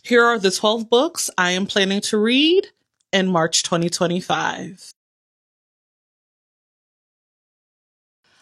Here are the 12 books I am planning to read in March 2025.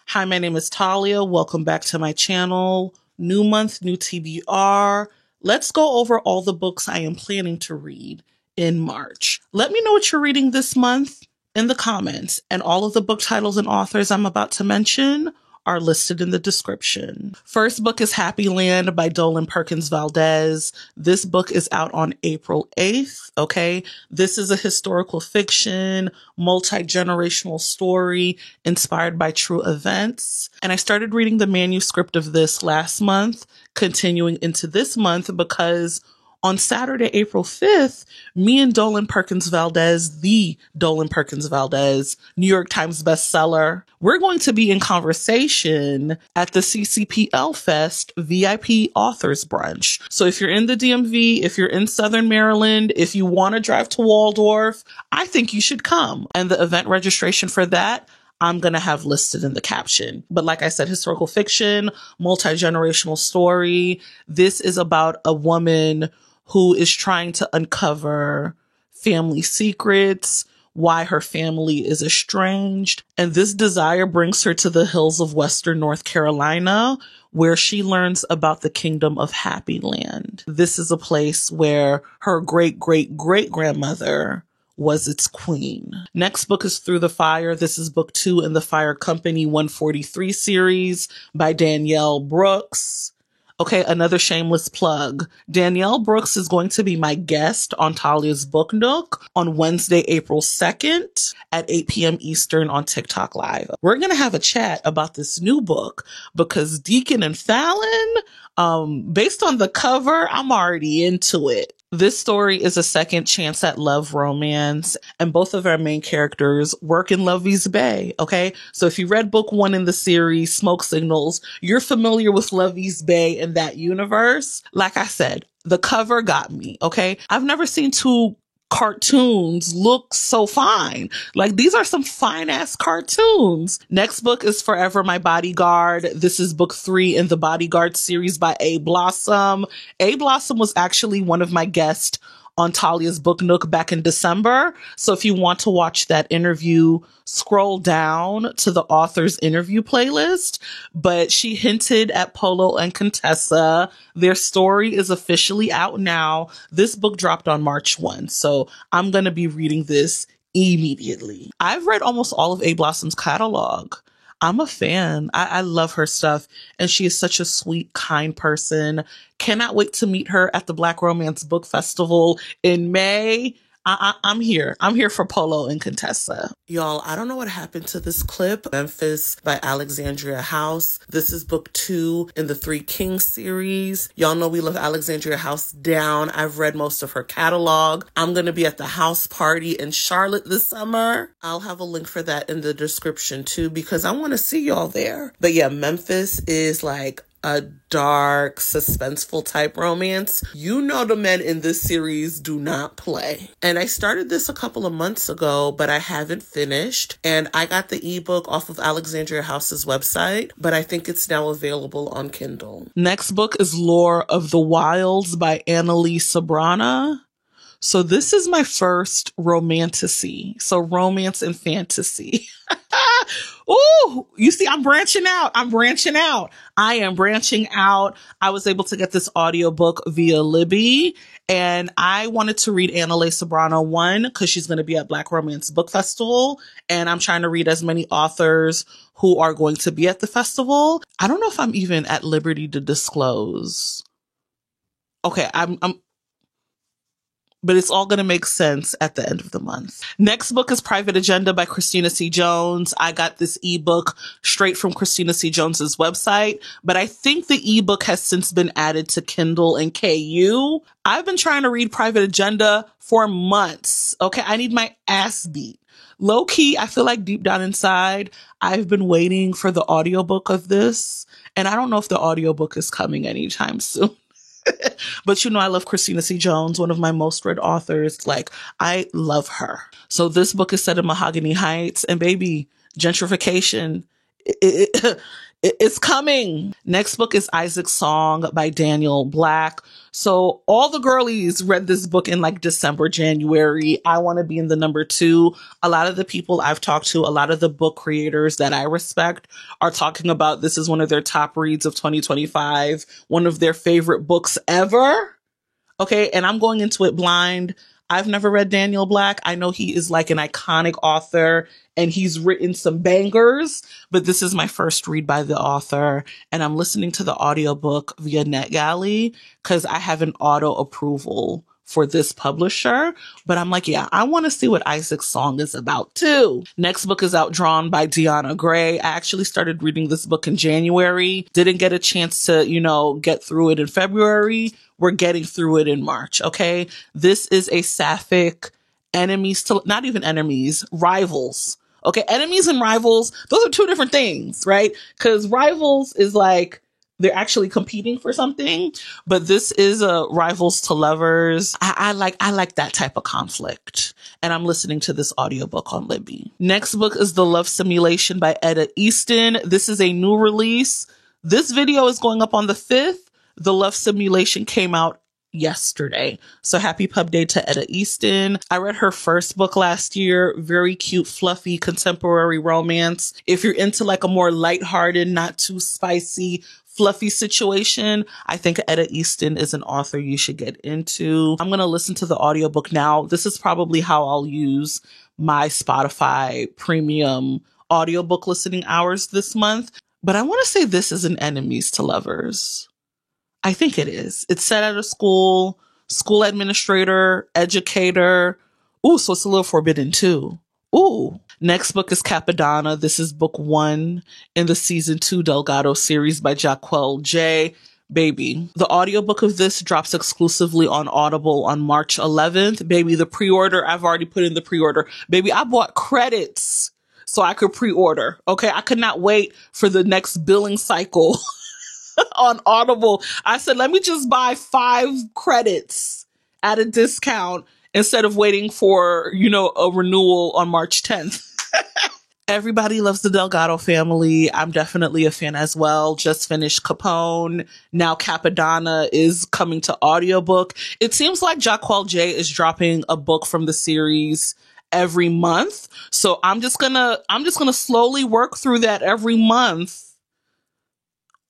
Hi, my name is Talia. Welcome back to my channel. New month, new TBR. Let's go over all the books I am planning to read in March. Let me know what you're reading this month in the comments, and all of the book titles and authors I'm about to mention are listed in the description. First book is Happy Land by Dolen Perkins Valdez. This book is out on April 8th, okay? This is a historical fiction, multi-generational story inspired by true events. And I started reading the manuscript of this last month, continuing into this month because on Saturday, April 5th, me and Dolen Perkins Valdez, the Dolen Perkins Valdez, New York Times bestseller, we're going to be in conversation at the CCPL Fest VIP Authors Brunch. So if you're in the DMV, if you're in Southern Maryland, if you want to drive to Waldorf, I think you should come. And the event registration for that, I'm going to have listed in the caption. But like I said, historical fiction, multi-generational story. This is about a woman who is trying to uncover family secrets, why her family is estranged. And this desire brings her to the hills of Western North Carolina, where she learns about the Kingdom of Happy Land. This is a place where her great-great-great-grandmother was its queen. Next book is Through the Fire. This is book 2 in the Fire Company 143 series by Danielle Brooks. Okay, another shameless plug. Danielle Brooks is going to be my guest on Talia's Book Nook on Wednesday, April 2nd at 8 p.m. Eastern on TikTok Live. We're going to have a chat about this new book because Deacon and Fallon, based on the cover, I'm already into it. This story is a second chance at love romance, and both of our main characters work in Lovey's Bay, okay? So if you read book 1 in the series, Smoke Signals, you're familiar with Lovey's Bay and that universe. Like I said, the cover got me, okay? I've never seen two cartoons look so fine. Like, these are some fine ass cartoons. Next book is Forever My Bodyguard. This is book 3 in the Bodyguard series by A. Blossom. A. Blossom was actually one of my guests on Talia's Book Nook back in December. So if you want to watch that interview, scroll down to the author's interview playlist. But she hinted at Polo and Contessa. Their story is officially out now. This book dropped on March 1. So I'm going to be reading this immediately. I've read almost all of A. Blossom's catalog. I'm a fan. I love her stuff. And she is such a sweet, kind person. Cannot wait to meet her at the Black Romance Book Festival in May. I'm here. I'm here for Polo and Contessa. Y'all, I don't know what happened to this clip. Memphis by Alexandria House. This is book 2 in the Three Kings series. Y'all know we love Alexandria House down. I've read most of her catalog. I'm going to be at the house party in Charlotte this summer. I'll have a link for that in the description too, because I want to see y'all there. But yeah, Memphis is like a dark, suspenseful type romance. You know the men in this series do not play. And I started this a couple of months ago, but I haven't finished. And I got the ebook off of Alexandria House's website, but I think it's now available on Kindle. Next book is Lore of the Wilds by Annalie Sabrana. So this is my first romantasy. So romance and fantasy. Ooh, you see, I'm branching out. I am branching out. I was able to get this audiobook via Libby, and I wanted to read Annalie Sabrana 1 because she's going to be at Black Romance Book Festival, and I'm trying to read as many authors who are going to be at the festival. I don't know if I'm even at liberty to disclose. Okay, but it's all going to make sense at the end of the month. Next book is Private Agenda by Christina C. Jones. I got this ebook straight from Christina C. Jones's website, but I think the ebook has since been added to Kindle and KU. I've been trying to read Private Agenda for months. Okay, I need my ass beat. Low key, I feel like deep down inside, I've been waiting for the audiobook of this, and I don't know if the audiobook is coming anytime soon. But you know, I love Christina C. Jones, one of my most read authors. Like, I love her. So this book is set in Mahogany Heights, and baby, gentrification, It's coming. Next book is Isaac's Song by Daniel Black. So all the girlies read this book in like December, January. I want to be in the number 2. A lot of the people I've talked to, a lot of the book creators that I respect are talking about this is one of their top reads of 2025, one of their favorite books ever. Okay, and I'm going into it blind. I've never read Daniel Black. I know he is like an iconic author and he's written some bangers, but this is my first read by the author and I'm listening to the audiobook via NetGalley because I have an auto approval for this publisher, but I'm like, yeah, I want to see what Isaac's Song is about too. Next book is Outdrawn by Deanna Gray. I actually started reading this book in January. Didn't get a chance to, get through it in February. We're getting through it in March. Okay. This is a sapphic not even enemies, rivals. Okay. Enemies and rivals, those are 2 different things, right? Because rivals is like, they're actually competing for something, but this is a rivals to lovers. I like that type of conflict. And I'm listening to this audiobook on Libby. Next book is The Love Simulation by Etta Easton. This is a new release. This video is going up on the 5th. The Love Simulation came out yesterday. So happy pub day to Etta Easton. I read her first book last year. Very cute, fluffy, contemporary romance. If you're into like a more lighthearted, not too spicy, fluffy situation, I think Etta Easton is an author you should get into. I'm going to listen to the audiobook now. This is probably how I'll use my Spotify premium audiobook listening hours this month. But I want to say this is an enemies to lovers. I think it is. It's set at a school administrator, educator. Ooh, so it's a little forbidden too. Ooh. Next book is Capadonna. This is book 1 in the season 2 Delgado series by Jaquel J. Baby, the audiobook of this drops exclusively on Audible on March 11th. Baby, the pre-order, I've already put in the pre-order. Baby, I bought credits so I could pre-order. Okay, I could not wait for the next billing cycle on Audible. I said, let me just buy 5 credits at a discount instead of waiting for, a renewal on March 10th. Everybody loves the Delgado family. I'm definitely a fan as well. Just finished Capone. Now Capadonna is coming to audiobook. It seems like Jaquel J is dropping a book from the series every month. So I'm just gonna slowly work through that every month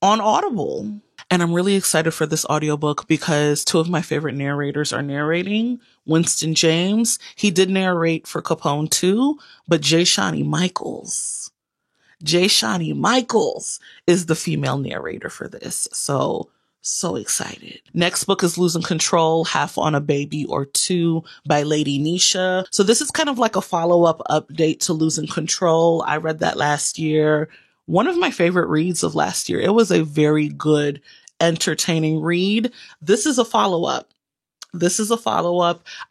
on Audible. And I'm really excited for this audiobook because 2 of my favorite narrators are narrating. Winston James, he did narrate for Capone too, but Jay Shawnee Michaels is the female narrator for this. So excited. Next book is Losing Control, Half on a Baby or Two by Lady Nisha. So this is kind of like a follow-up update to Losing Control. I read that last year. One of my favorite reads of last year. It was a very good, entertaining read. This is a follow-up.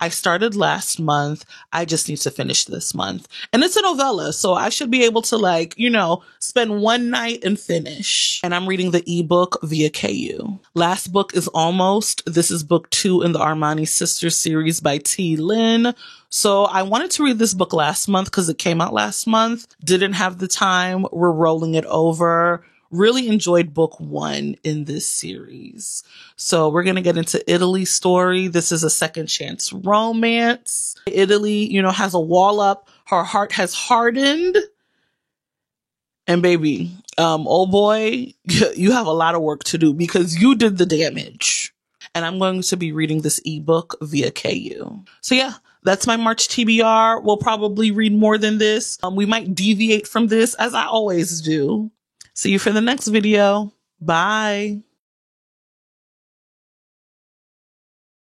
I started last month. I just need to finish this month. And it's a novella, so I should be able to spend one night and finish. And I'm reading the ebook via KU. Last book is Almost. This is book 2 in the Armani Sisters series by T. Lynn. So I wanted to read this book last month because it came out last month. Didn't have the time. We're rolling it over. Really enjoyed book 1 in this series. So we're going to get into Italy's story. This is a second chance romance. Italy, has a wall up. Her heart has hardened. And baby, old boy, you have a lot of work to do because you did the damage. And I'm going to be reading this ebook via KU. So yeah, that's my March TBR. We'll probably read more than this. We might deviate from this as I always do. See you for the next video. Bye.